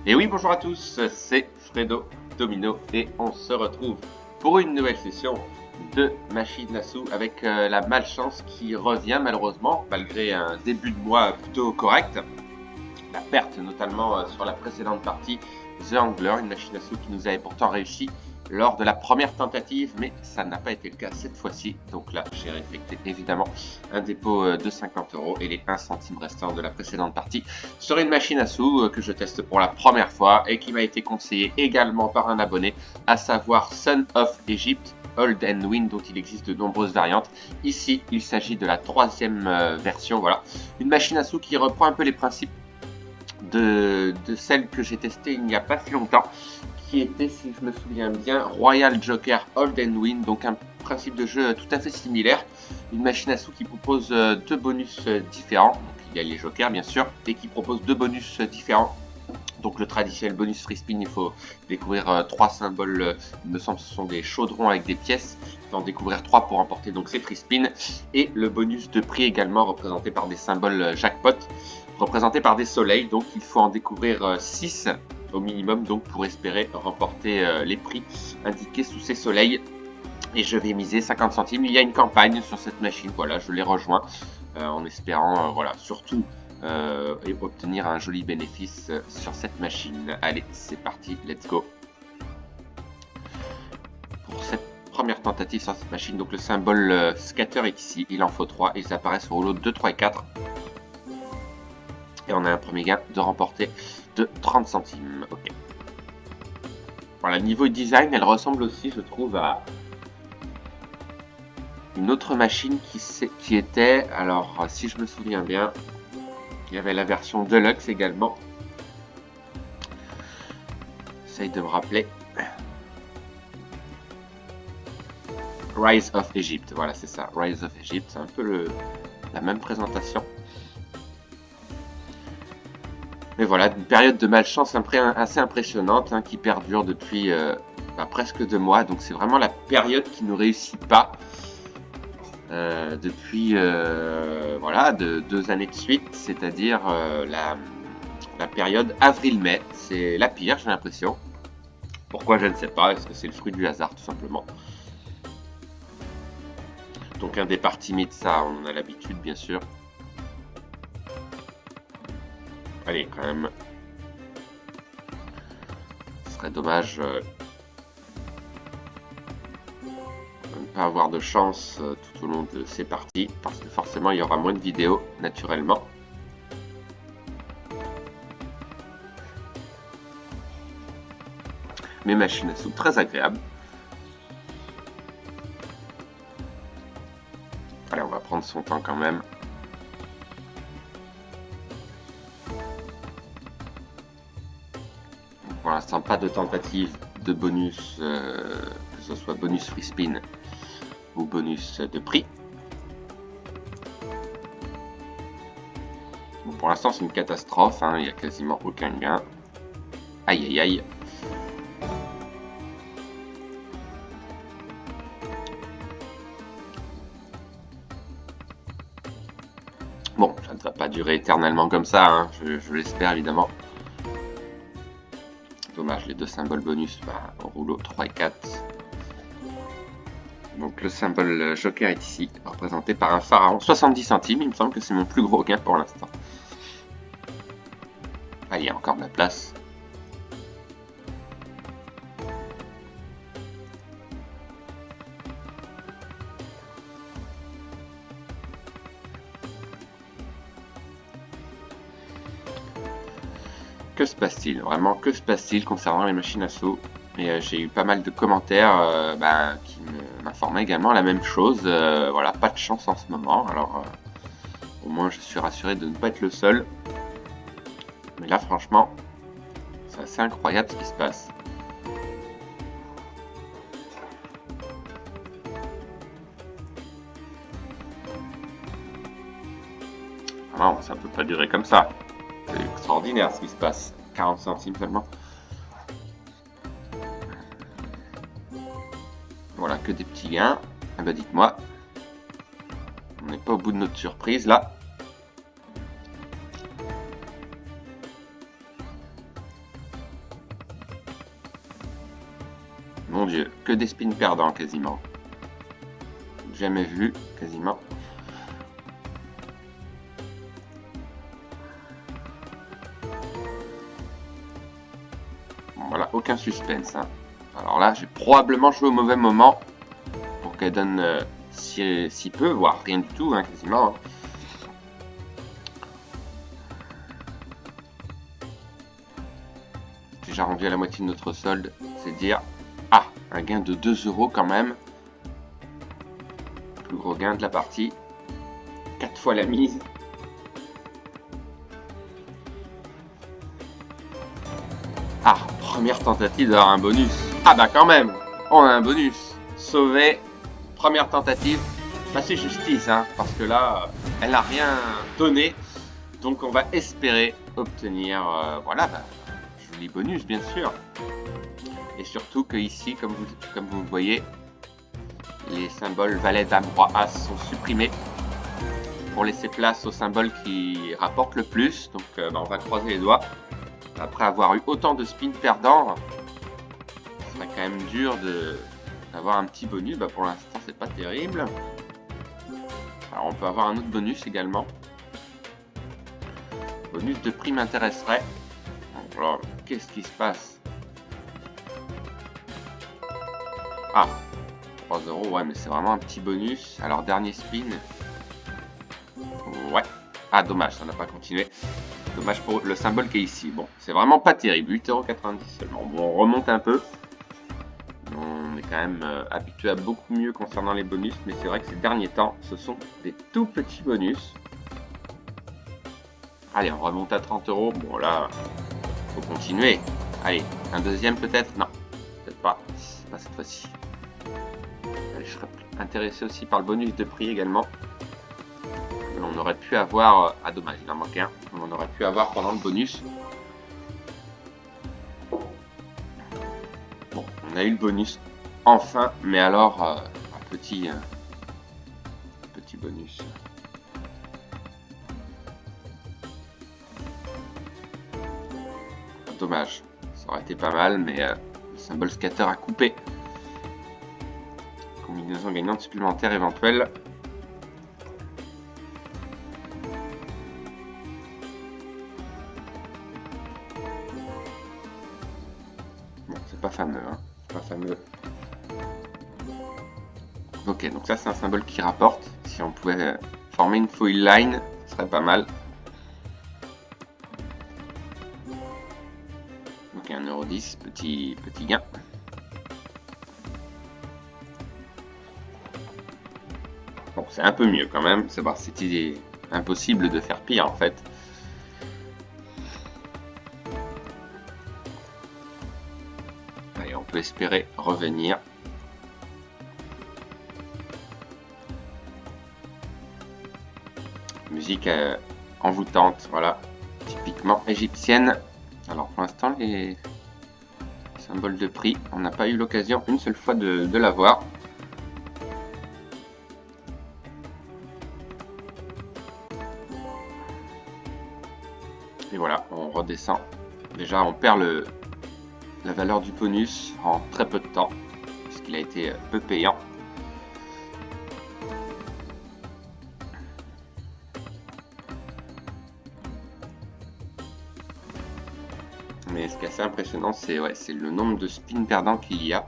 Et oui, bonjour à tous, c'est Fredo Domino et on se retrouve pour une nouvelle session de machine à sous avec la malchance qui revient malheureusement malgré un début de mois plutôt correct. La perte notamment sur la précédente partie, The Angler, une machine à sous qui nous avait pourtant réussi lors de la première tentative, mais ça n'a pas été le cas cette fois-ci. Donc là, j'ai réeffecté évidemment un dépôt de 50 € et les 1 centime restants de la précédente partie sur une machine à sous que je teste pour la première fois et qui m'a été conseillée également par un abonné, à savoir Son of Egypt, Old and Win, dont il existe de nombreuses variantes. Ici, il s'agit de la troisième version. Voilà, une machine à sous qui reprend un peu les principes de celle que j'ai testée il n'y a pas si longtemps, qui était, si je me souviens bien, Royal Joker Old and Win, donc un principe de jeu tout à fait similaire. Une machine à sous qui propose deux bonus différents. Donc, il y a les jokers bien sûr, et qui propose deux bonus différents. Donc le traditionnel bonus free spin, il faut découvrir trois symboles, il me semble que ce sont des chaudrons avec des pièces. Il faut en découvrir trois pour emporter donc ces free spins. Et le bonus de prix également représenté par des symboles jackpot, représenté par des soleils. Donc il faut en découvrir 6 au minimum donc pour espérer remporter les prix indiqués sous ces soleils. Et je vais miser 50 centimes. Il y a une campagne sur cette machine, voilà, je l'ai rejoint en espérant voilà, surtout et obtenir un joli bénéfice sur cette machine. Allez, c'est parti, let's go. Pour cette première tentative sur cette machine, donc le symbole scatter est ici, il en faut 3, ils apparaissent au rouleau 2, 3 et 4. Et on a un premier gain de remporter de 30 centimes. Ok. Voilà, niveau design, elle ressemble aussi, je trouve, à une autre machine qui était, alors si je me souviens bien, il y avait la version Deluxe également. J'essaye de me rappeler. Rise of Egypt, voilà c'est ça, Rise of Egypt, c'est un peu la même présentation. Mais voilà, une période de malchance assez impressionnante qui perdure depuis presque 2 mois. Donc c'est vraiment la période qui ne réussit pas depuis voilà, 2 années de suite, c'est-à-dire la période avril-mai. C'est la pire, j'ai l'impression. Pourquoi, je ne sais pas. Est-ce que c'est le fruit du hasard, tout simplement? Donc un départ timide, ça, on en a l'habitude, bien sûr. Allez, quand même. Ce serait dommage de ne pas avoir de chance tout au long de ces parties, parce que forcément, il y aura moins de vidéos, naturellement. Mais machines à sous très agréables. Allez, on va prendre son temps quand même. Pour l'instant, pas de tentative de bonus, que ce soit bonus free spin ou bonus de prix. Bon, pour l'instant, c'est une catastrophe, il n'y a quasiment aucun gain. Aïe aïe aïe. Bon, ça ne va pas durer éternellement comme ça, je l'espère évidemment. Dommage, les deux symboles bonus au rouleau 3 et 4. Donc le symbole joker est ici, représenté par un pharaon, 70 centimes, il me semble que c'est mon plus gros gain pour l'instant. Ah, il y a encore de la place. Que se passe-t-il? Vraiment, que se passe-t-il concernant les machines à sous? Et j'ai eu pas mal de commentaires qui m'informaient également la même chose. Voilà, pas de chance en ce moment. Alors, au moins, je suis rassuré de ne pas être le seul. Mais là, franchement, c'est assez incroyable ce qui se passe. Non, ça peut pas durer comme ça. C'est extraordinaire ce qui se passe. 40 centimes seulement. Voilà, que des petits gains. Ah bah dites-moi. On n'est pas au bout de notre surprise là. Dieu, que des spins perdants quasiment. Jamais vu, quasiment. Bon, voilà, aucun suspense. Hein. Alors là, j'ai probablement joué au mauvais moment pour qu'elle donne si peu, voire rien du tout, hein, quasiment. Hein. Déjà rendu à la moitié de notre solde, c'est dire ah, un gain de 2 € quand même. Plus gros gain de la partie. 4 fois la mise. Ah, première tentative d'avoir un bonus. Ah bah quand même, on a un bonus. Sauvé, première tentative. Bah c'est justice, hein, parce que là, elle n'a rien donné. Donc on va espérer obtenir, voilà, bah, joli bonus bien sûr. Et surtout que ici, comme vous le voyez, les symboles valet, dame, roi, as sont supprimés pour laisser place aux symboles qui rapportent le plus. Donc bah, on va croiser les doigts. Après avoir eu autant de spins perdants, ce serait quand même dur d'avoir un petit bonus. Bah pour l'instant, c'est pas terrible. Alors on peut avoir un autre bonus également. Bonus de prix m'intéresserait. Alors, qu'est-ce qui se passe? Ah, 3 €, ouais, mais c'est vraiment un petit bonus. Alors, dernier spin. Ouais. Ah, dommage, ça n'a pas continué. Dommage pour le symbole qui est ici. Bon, c'est vraiment pas terrible. 8,90 € seulement. Bon, on remonte un peu. On est quand même habitué à beaucoup mieux concernant les bonus. Mais c'est vrai que ces derniers temps, ce sont des tout petits bonus. Allez, on remonte à 30 €. Bon, là, faut continuer. Allez, un deuxième peut-être? Non, peut-être pas. Pas cette fois-ci. Je serais intéressé aussi par le bonus de prix également. On aurait pu avoir... Ah dommage, il en manque un. On aurait pu avoir pendant le bonus. Bon, on a eu le bonus enfin, mais alors un petit bonus. Dommage, ça aurait été pas mal, mais le symbole scatter a coupé. Combinaison gagnante supplémentaire éventuelle. Bon, c'est pas fameux, hein. C'est pas fameux. Ok, donc ça c'est un symbole qui rapporte. Si on pouvait former une foil line, ce serait pas mal. Donc 1,10 €, petit gain. Bon, c'est un peu mieux quand même. C'était impossible de faire pire en fait. Allez, on peut espérer revenir. Musique envoûtante, voilà, typiquement égyptienne. Alors pour l'instant, les symboles de prix, on n'a pas eu l'occasion une seule fois de la voir. Et voilà, on redescend. Déjà, on perd la valeur du bonus en très peu de temps, puisqu'il a été peu payant. Mais ce qui est assez impressionnant, c'est le nombre de spins perdants qu'il y a.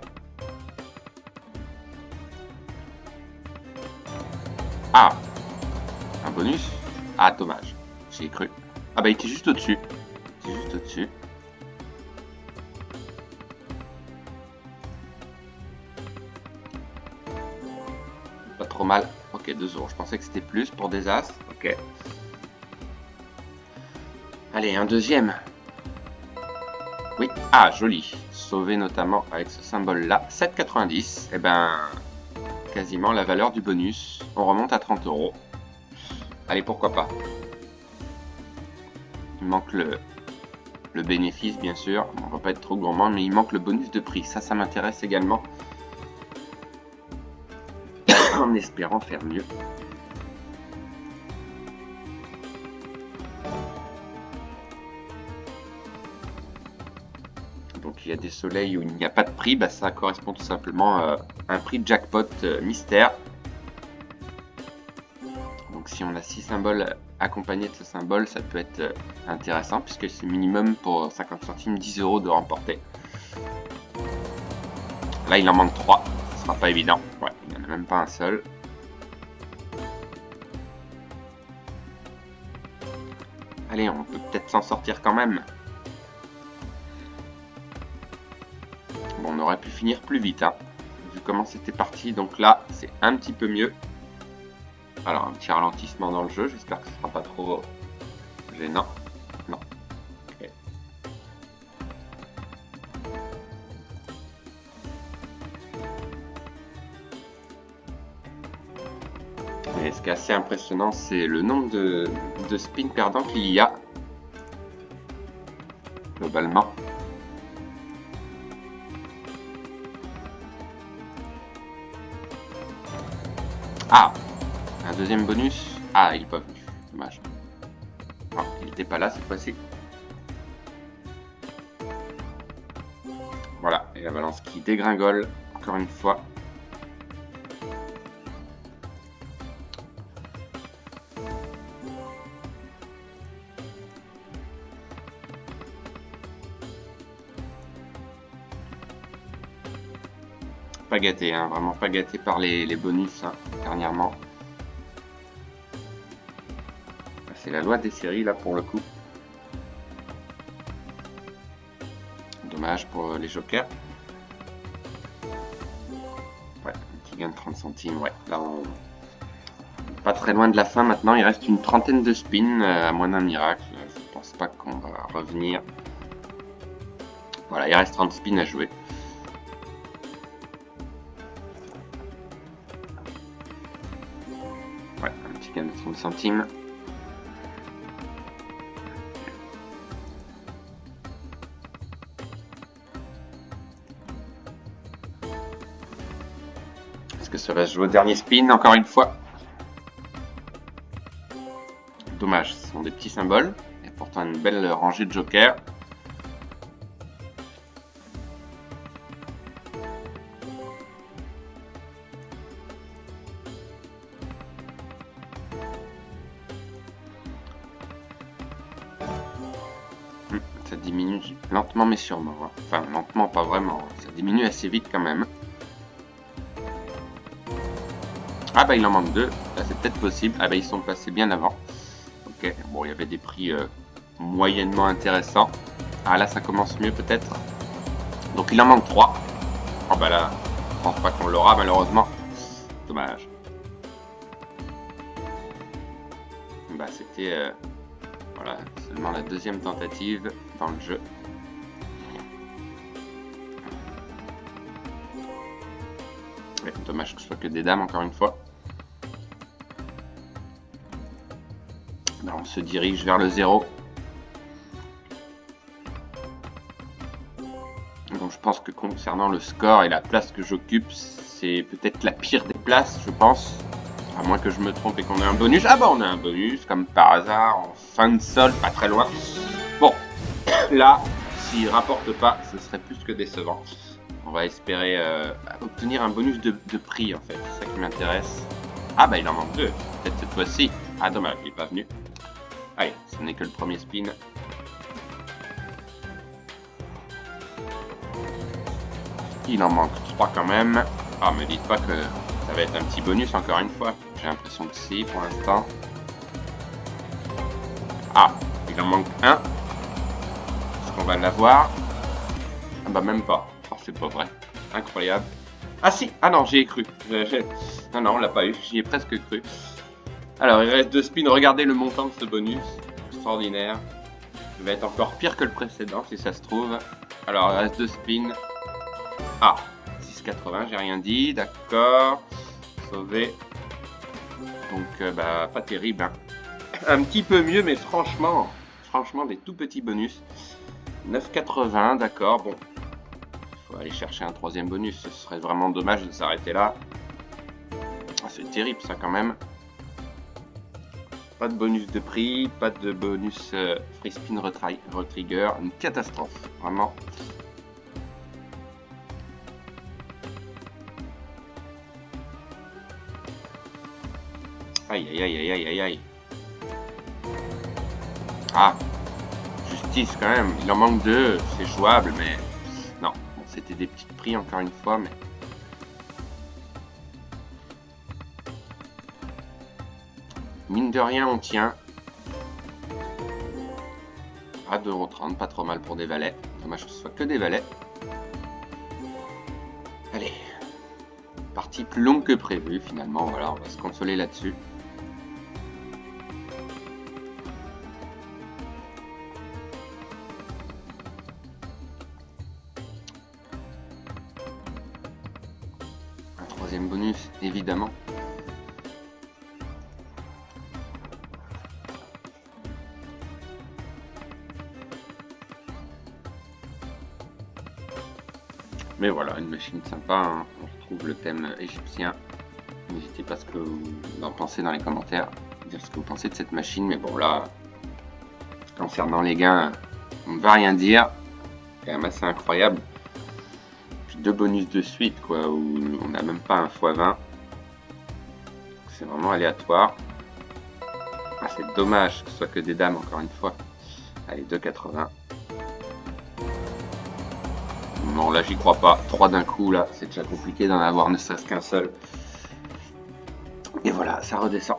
Ah, un bonus? Ah, dommage, j'y ai cru. Ah bah il était juste au-dessus. Il était juste au-dessus. Pas trop mal. Ok, 2 €. Je pensais que c'était plus pour des as. Ok. Allez, un deuxième. Oui. Ah, joli. Sauvé notamment avec ce symbole-là. 7,90 €. Et ben, quasiment la valeur du bonus. On remonte à 30 €. Allez, pourquoi pas. Il manque le bénéfice, bien sûr. On va pas être trop gourmand, mais il manque le bonus de prix. Ça m'intéresse également. En espérant faire mieux. Donc il y a des soleils où il n'y a pas de prix, bah, ça correspond tout simplement à un prix jackpot mystère. Donc si on a 6 symboles accompagnés de ce symbole, ça peut être intéressant puisque c'est minimum pour 50 centimes 10 € de remporter. Là il en manque 3, ce sera pas évident. Ouais, il n'y en a même pas un seul. Allez, on peut peut-être s'en sortir quand même. Bon, on aurait pu finir plus vite, hein, vu comment c'était parti. Donc là, c'est un petit peu mieux. Alors, un petit ralentissement dans le jeu. J'espère que ce sera pas trop gênant. Non. Okay. Et ce qui est assez impressionnant, c'est le nombre de spins perdants qu'il y a. Globalement. Ah, un deuxième bonus. Ah, il n'est pas venu. Dommage. Non, il n'était pas là cette fois-ci. Voilà, et la balance qui dégringole, encore une fois. Pas gâté, hein, vraiment pas gâté par les bonus hein, dernièrement. C'est la loi des séries là pour le coup. Dommage pour les jokers. Ouais, un petit gain de 30 centimes, ouais. Là on... Pas très loin de la fin maintenant, il reste une trentaine de spins, à moins d'un miracle. Je pense pas qu'on va revenir. Voilà, il reste 30 spins à jouer. Ouais, un petit gain de 30 centimes. Est-ce que ça va se jouer au dernier spin encore une fois? Dommage, ce sont des petits symboles. Il y a pourtant une belle rangée de jokers. Ça diminue lentement mais sûrement. Hein. Enfin, lentement, pas vraiment. Ça diminue assez vite quand même. Ah bah il en manque 2. Là c'est peut-être possible. Ah bah ils sont passés bien avant. Ok, bon il y avait des prix moyennement intéressants. Ah là ça commence mieux peut-être. Donc il en manque 3. Oh bah là, je pense pas qu'on l'aura malheureusement. Dommage. Bah c'était... voilà, seulement la deuxième tentative dans le jeu. Ouais, dommage que ce soit que des dames encore une fois. Là, on se dirige vers le 0. Donc je pense que concernant le score et la place que j'occupe, c'est peut-être la pire des places, je pense. À moins que je me trompe et qu'on ait un bonus. Ah bah on a un bonus, comme par hasard, en fin de sol, pas très loin. Bon, là, s'il rapporte pas, ce serait plus que décevant. On va espérer obtenir un bonus de prix, en fait. C'est ça qui m'intéresse. Ah bah il en manque 2, peut-être cette fois-ci. Ah dommage, il n'est pas venu. Allez, ce n'est que le premier spin. Il en manque 3 quand même. Ah, me dites pas que ça va être un petit bonus encore une fois. J'ai l'impression que si pour l'instant. Ah, il en manque 1. Est-ce qu'on va l'avoir? Ah bah même pas. Oh, c'est pas vrai. Incroyable. Ah si, ah non, j'y ai cru. Non, non, on l'a pas eu. J'y ai presque cru. Alors, il reste 2 spins. Regardez le montant de ce bonus. Extraordinaire. Il va être encore pire que le précédent si ça se trouve. Alors, il reste 2 spins. Ah, 6,80, j'ai rien dit, d'accord. Sauvé. Donc, bah, pas terrible. Hein. Un petit peu mieux, mais franchement, des tout petits bonus. 9,80, d'accord. Bon, il faut aller chercher un 3e bonus. Ce serait vraiment dommage de s'arrêter là. Ah, c'est terrible, ça, quand même. Pas de bonus de prix, pas de bonus free spin retrigger. Une catastrophe, vraiment. Aïe, aïe, aïe, aïe, aïe, aïe, aïe. Ah, justice quand même. Il en manque 2, c'est jouable, mais... Non, bon, c'était des petits prix encore une fois, mais... Mine de rien, on tient. À 2,30 €, pas trop mal pour des valets. Dommage que ce soit que des valets. Allez. Partie plus longue que prévu, finalement. Voilà, on va se consoler là-dessus. Un troisième bonus, évidemment. Mais voilà, une machine sympa, hein. On retrouve le thème égyptien. N'hésitez pas à ce que vous en pensez dans les commentaires, dire ce que vous pensez de cette machine. Mais bon là, concernant les gains, on ne va rien dire. C'est quand même assez incroyable. Puis 2 bonus de suite, quoi, où on n'a même pas un x20. C'est vraiment aléatoire. Ah, c'est dommage que ce soit que des dames, encore une fois. Allez, 2,80 €. Non, là, j'y crois pas. 3 d'un coup, là, c'est déjà compliqué d'en avoir ne serait-ce qu'un seul. Et voilà, ça redescend.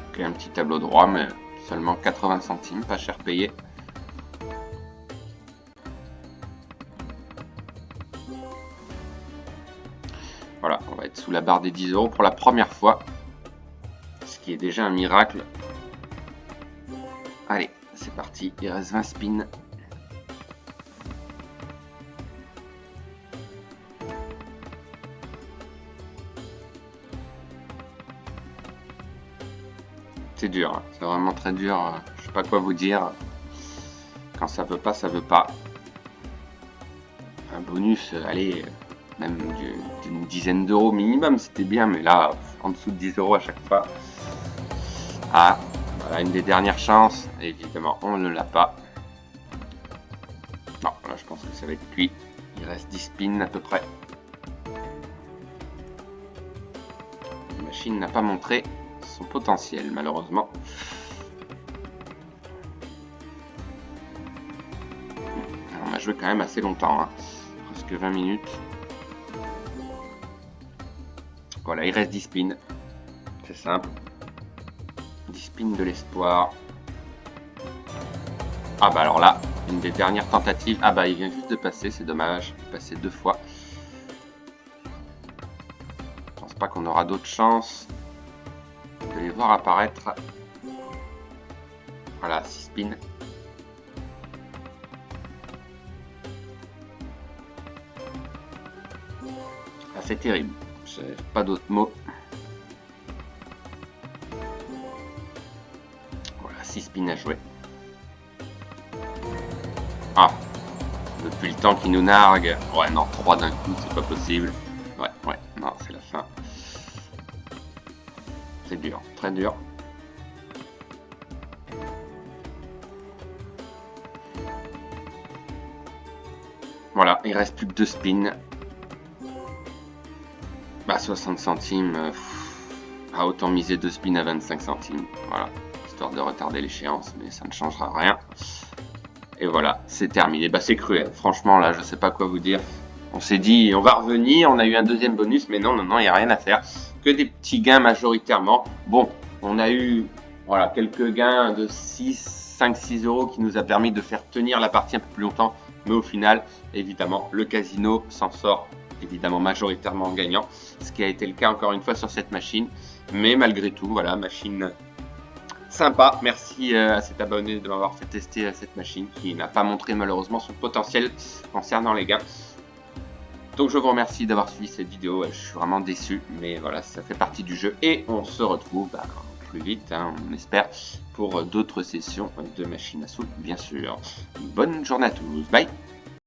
Ok, un petit tableau droit, mais seulement 80 centimes, pas cher payé. Voilà, on va être sous la barre des 10 € pour la première fois. Ce qui est déjà un miracle. Allez, c'est parti, il reste 20 spins. C'est dur, hein. C'est vraiment très dur. Je sais pas quoi vous dire. Quand ça veut pas, ça veut pas. Un bonus, allez, même d'une dizaine d'euros minimum, c'était bien, mais là, en dessous de 10 € à chaque fois. Ah, voilà une des dernières chances. Évidemment, on ne l'a pas. Non, là, je pense que ça va être cuit. Il reste 10 spins à peu près. La machine n'a pas montré son potentiel, malheureusement. On a joué quand même assez longtemps, hein. Presque 20 minutes. Voilà, il reste 10 spins. C'est simple. 10 spins de l'espoir. Ah bah alors là, une des dernières tentatives. Ah bah il vient juste de passer, c'est dommage. Il est passé 2 fois. Je pense pas qu'on aura d'autres chances de les voir apparaître. Voilà, 6 spins. Ah, c'est terrible. J'ai pas d'autres mots. Voilà, 6 spins à jouer. Ah, depuis le temps qu'il nous nargue. Ouais, non, 3 d'un coup, c'est pas possible. Ouais, non, c'est la fin. C'est dur, très dur. Voilà, il reste plus que 2 spins. Bah, 60 centimes. Ah, autant miser 2 spins à 25 centimes. Voilà, histoire de retarder l'échéance, mais ça ne changera rien. Et voilà, c'est terminé. Bah, c'est cruel. Franchement, là, je sais pas quoi vous dire. On s'est dit, on va revenir. On a eu un deuxième bonus, mais non, il n'y a rien à faire. Que des petits gains majoritairement. Bon, on a eu voilà, quelques gains de 5-6 € qui nous a permis de faire tenir la partie un peu plus longtemps. Mais au final, évidemment, le casino s'en sort évidemment majoritairement gagnant. Ce qui a été le cas encore une fois sur cette machine. Mais malgré tout, voilà, machine sympa. Merci à cet abonné de m'avoir fait tester cette machine qui n'a pas montré malheureusement son potentiel concernant les gains. Donc je vous remercie d'avoir suivi cette vidéo. Je suis vraiment déçu, mais voilà, ça fait partie du jeu. Et on se retrouve plus vite, hein, on espère, pour d'autres sessions de machine à sous, bien sûr. Bonne journée à tous. Bye!